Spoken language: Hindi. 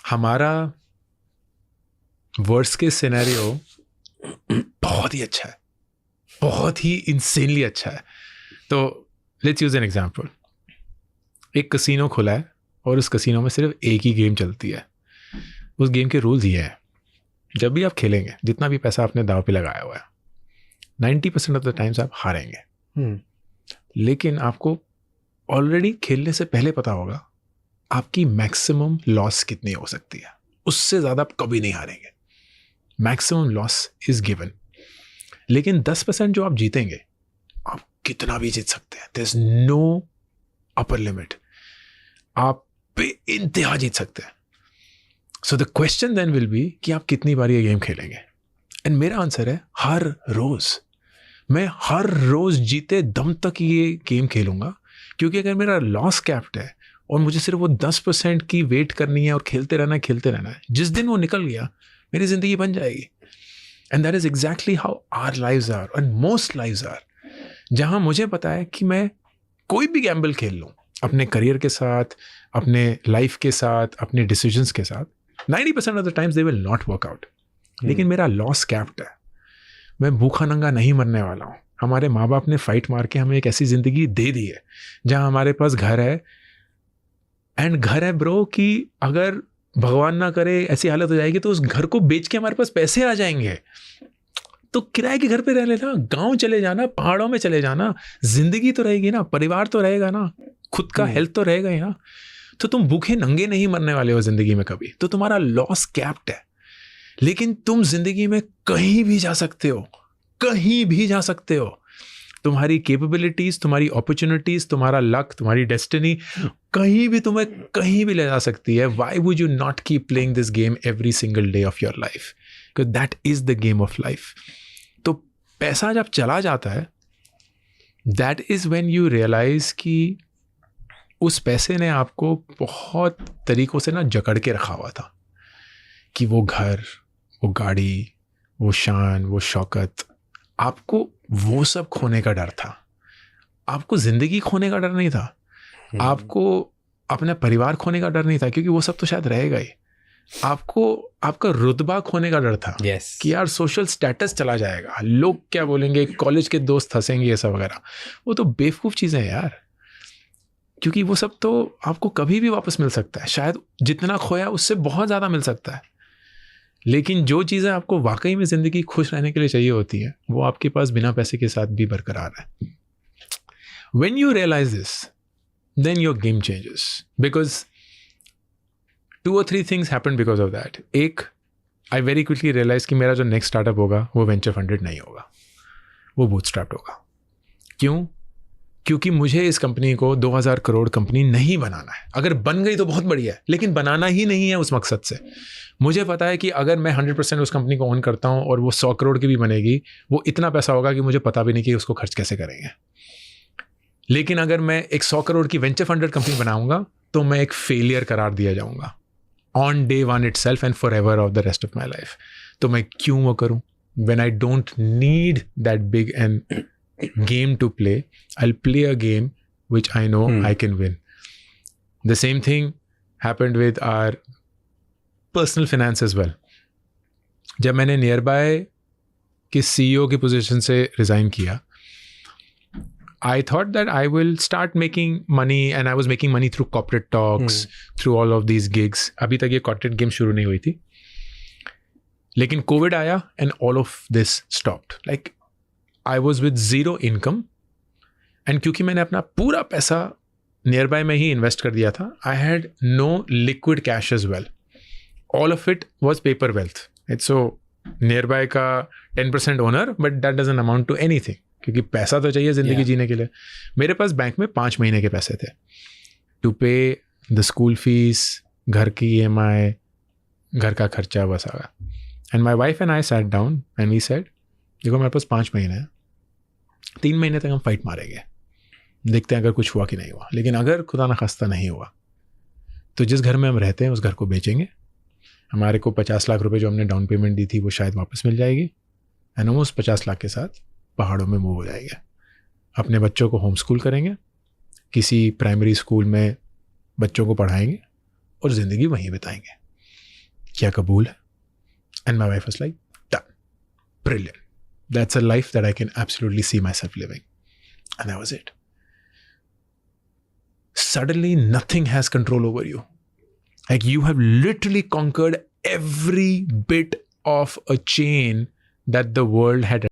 हमारा वर्स्ट केस सिनेरियो बहुत ही अच्छा है, बहुत ही इंसेनली अच्छा है. तो लेट्स यूज एन एग्जांपल. एक कसिनो खुला है और उस कसिनो में सिर्फ एक ही गेम चलती है. उस गेम के रूल्स ये हैं, जब भी आप खेलेंगे, जितना भी पैसा आपने दांव पे लगाया हुआ है, 90% ऑफ द टाइम्स आप हारेंगे. लेकिन आपको ऑलरेडी खेलने से पहले पता होगा आपकी मैक्सिमम लॉस कितनी हो सकती है. उससे ज़्यादा आप कभी नहीं हारेंगे. Maximum loss is given. लेकिन 10% जो आप जीतेंगे, आप कितना भी जीत सकते हैं. There is no upper limit. आप बेइंतहा जीत सकते हैं. So the question then will be कि आप कितनी बार ये गेम खेलेंगे. एंड मेरा आंसर है हर रोज. मैं हर रोज जीते दम तक ये गेम खेलूंगा. क्योंकि अगर मेरा लॉस कैप्ड है और मुझे सिर्फ वो 10% की वेट करनी है और खेलते रहना है, जिस दिन वो निकल गया मेरी जिंदगी बन जाएगी. And that is exactly how our lives are and most lives are. जहां मुझे पता है कि मैं कोई भी गैम्बल खेल लूं अपने करियर के साथ, अपने लाइफ के साथ, अपने डिसीजंस के साथ, 90% of the times they will not work out. लेकिन मेरा लॉस कैप्ड है. मैं भूखा नंगा नहीं मरने वाला हूँ. हमारे माँ बाप ने फाइट मार के हमें एक ऐसी ज़िंदगी दे दी है जहाँ हमारे पास घर है. एंड घर है ब्रो कि अगर भगवान ना करे ऐसी हालत हो जाएगी तो उस घर को बेच के हमारे पास पैसे आ जाएंगे. तो किराए के घर पे रह लेना, गांव चले जाना, पहाड़ों में चले जाना. जिंदगी तो रहेगी ना, परिवार तो रहेगा ना, खुद का हेल्थ तो रहेगा ही ना. तो तुम भूखे नंगे नहीं मरने वाले हो जिंदगी में कभी. तो तुम्हारा लॉस कैप्ड है. लेकिन तुम जिंदगी में कहीं भी जा सकते हो, कहीं भी जा सकते हो. तुम्हारी कैपेबिलिटीज, तुम्हारी अपॉर्चुनिटीज, तुम्हारा लक, तुम्हारी डेस्टिनी कहीं भी तुम्हें कहीं भी ले जा सकती है. Why would you not keep playing this game every single day of your life? Because that is the game of life. तो पैसा जब चला जाता है, that is when you realize कि उस पैसे ने आपको बहुत तरीकों से ना जकड़ के रखा हुआ था. कि वो घर, वो गाड़ी, वो शान, वो शौकत, आपको वो सब खोने का डर था. आपको जिंदगी खोने का डर नहीं था. आपको अपने परिवार खोने का डर नहीं था, क्योंकि वो सब तो शायद रहेगा ही. आपको आपका रुतबा खोने का डर था. कि यार सोशल स्टेटस चला जाएगा, लोग क्या बोलेंगे, कॉलेज के दोस्त हंसेंगे, ये सब वगैरह. वो तो बेवकूफ़ चीज़ें हैं यार. क्योंकि वो सब तो आपको कभी भी वापस मिल सकता है. शायद जितना खोया उससे बहुत ज़्यादा मिल सकता है. लेकिन जो चीज़ें आपको वाकई में ज़िंदगी खुश रहने के लिए चाहिए होती है, वो आपके पास बिना पैसे के साथ भी बरकरार है. When you realize this, then your game changes. Because 2 or 3 things happened because of that. एक, I very quickly realized कि मेरा जो नेक्स्ट स्टार्टअप होगा वो वेंचर फंडेड नहीं होगा, वो बूटस्ट्रैप्ड होगा. क्यों? क्योंकि मुझे इस कंपनी को 2000 करोड़ कंपनी नहीं बनाना है. अगर बन गई तो बहुत बढ़िया है, लेकिन बनाना ही नहीं है उस मकसद से. मुझे पता है कि अगर मैं 100% उस कंपनी को ओन करता हूँ और वो 100 करोड़ की भी बनेगी, वो इतना पैसा होगा कि मुझे पता भी नहीं कि उसको खर्च कैसे करेंगे. लेकिन अगर मैं एक 100 करोड़ की वेंचर फंडेड कंपनी बनाऊंगा तो मैं एक फेलियर करार दिया जाऊंगा on day 1 itself and forever of the rest of my life. तो मैं क्यों वो करूं? When I don't need that big and game to play, I'll play a game which I know I can win. The same thing happened with our personal finance as well. जब मैंने Nearby के CEO की पोजीशन से रिजाइन किया, I thought that I will start making money, and I was making money through corporate talks, through all of these gigs. अभी तक ये corporate game शुरू नहीं हुई थी. लेकिन COVID आया and all of this stopped. Like I was with zero income, and क्योंकि मैंने अपना पूरा पैसा Nearby में ही इन्वेस्ट कर दिया था, I had no liquid cash as well. All of it was paper wealth. It's so Nearby का 10% owner, but that doesn't amount to anything. क्योंकि पैसा तो चाहिए ज़िंदगी जीने के लिए. मेरे पास बैंक में 5 महीने के पैसे थे टू पे द स्कूल फीस, घर की EMI, घर का खर्चा, बस आगा. And my wife and I sat down and we said, देखो मेरे पास 5 महीने हैं, 3 महीने तक हम फाइट मारेंगे, देखते हैं अगर कुछ हुआ कि नहीं हुआ. लेकिन अगर खुदा न खास्ता नहीं हुआ तो जिस घर में हम रहते हैं उस घर को बेचेंगे. हमारे को 50 लाख रुपए जो हमने डाउन पेमेंट दी थी वो शायद वापस मिल जाएगी, एंड हम उस 50 लाख के साथ पहाड़ों में मूव हो जाएंगे. अपने बच्चों को होम स्कूल करेंगे, किसी प्राइमरी स्कूल में बच्चों को पढ़ाएंगे और ज़िंदगी वहीं बिताएंगे. क्या कबूल है? And my wife was like, done. Brilliant. That's a life that I can absolutely see myself living. And that was it. Suddenly, nothing has control over you. Like, you have literally conquered every bit of a chain that the world had